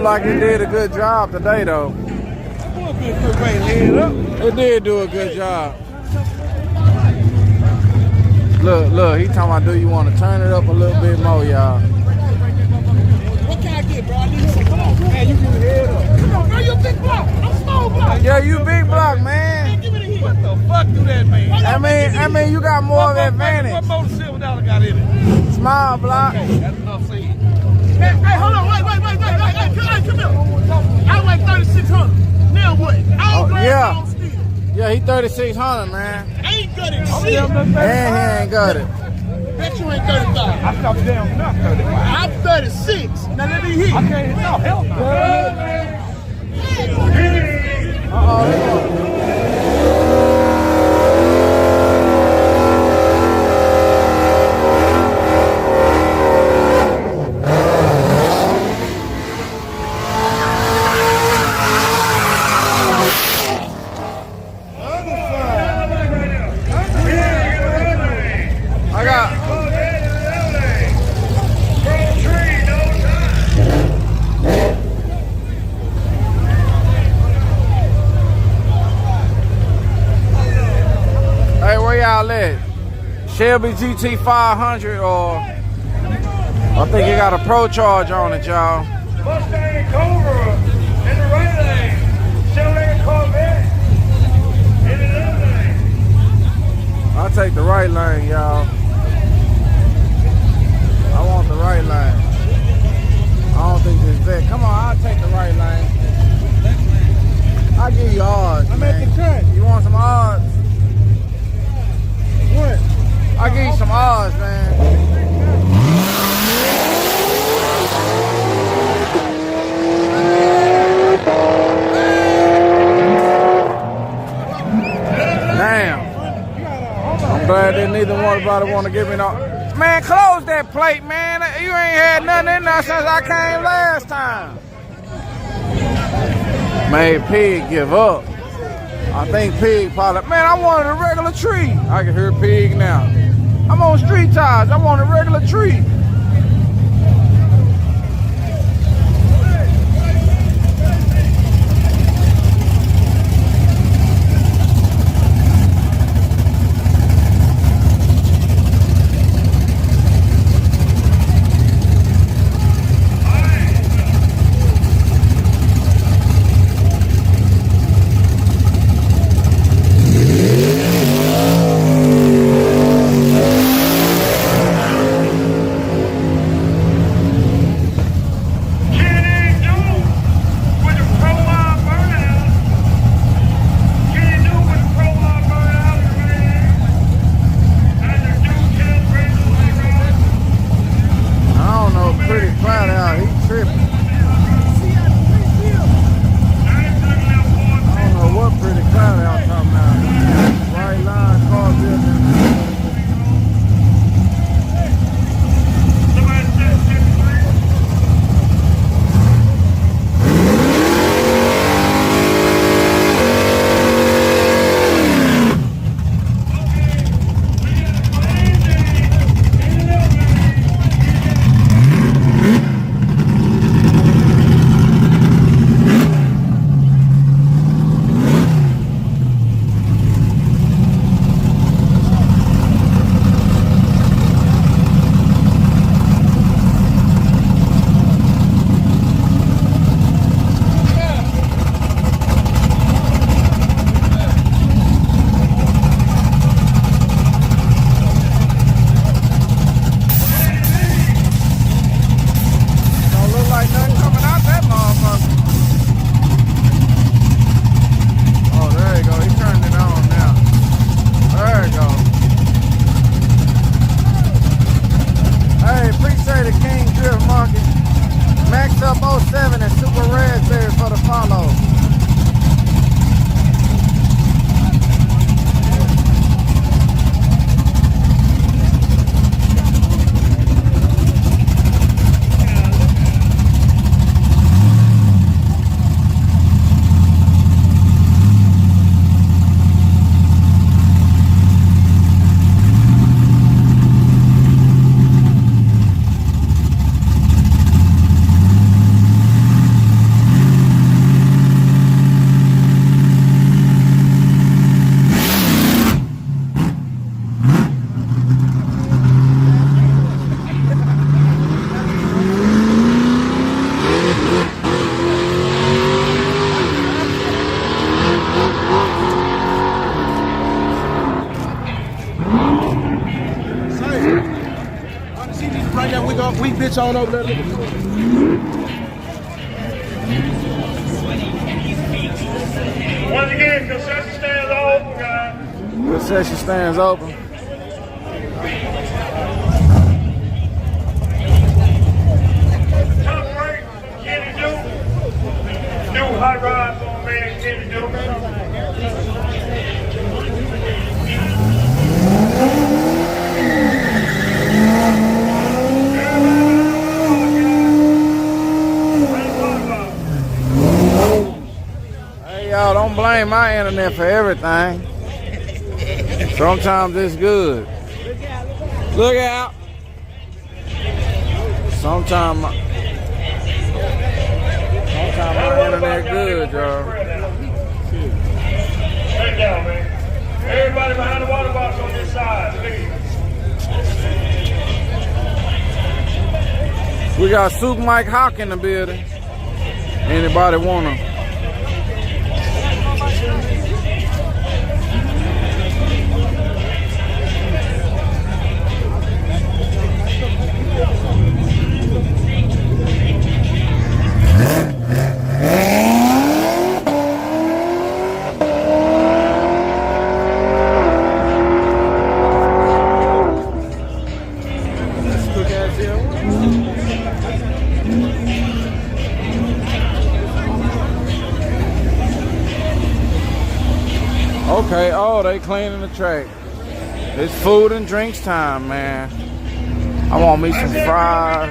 looked like it did a good job today, though. It did do a good job. Look, he talking about, do you want to turn it up a little bit more, y'all? What can I get, bro? I need some. Come on, man, you give me the head up. Come on, bro, you big block. I'm small block. Yeah, you big block, man. Give me the heat. What the fuck do that mean? I mean, you got more of an advantage. What more $7 got in it? Small block. Okay, that's enough seed. Hey, hold on, wait, come here. I like 3,600. Now what? I ain't glad I don't steal. Yeah, he 3,600, man. I ain't good at shit. And he ain't got it. Bet you ain't 35. I stopped down, not 35. I'm 36. Now let me hit. I can't hit. No, hell no. Shelby GT 500, or I think it got a Pro Charge on it, y'all. Mustang Cobra in the right lane. Showdown Corvette in the left lane. I'll take the right lane, y'all. I want the right lane. I don't think this vet. Come on, I'll take the right lane. I'll give you odds, I'm man. at the track. You want some odds? What? I'll give you some odds, man. Damn. I'm glad that neither one of them want to give me no. Man, close that plate, man. You ain't had nothing in there since I came last time. Made Pig give up. I think Pig probably. Man, I wanted a regular tree. I can hear Pig now. I'm on street tires. I want a regular tree. Right now, we bitch on over there. Once again, concession stands are open, guys. Concession stands open. Top break from Kenny Duke. New hot rod for my man Kenny Duke. Hey, y'all, don't blame my internet for everything. Sometimes it's good. Look out. Sometimes my internet good, y'all. Take down, man. Everybody behind the water box on this side, please. We got Super Mike Hawk in the building. Anybody wanna? Okay, oh, they cleaning the track. It's food and drinks time, man. I want me some fries.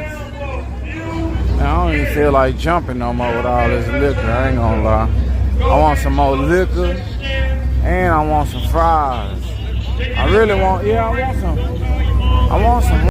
Man, I don't even feel like jumping no more with all this liquor, I ain't gonna lie. I want some more liquor, and I want some fries. I really want, yeah, I want some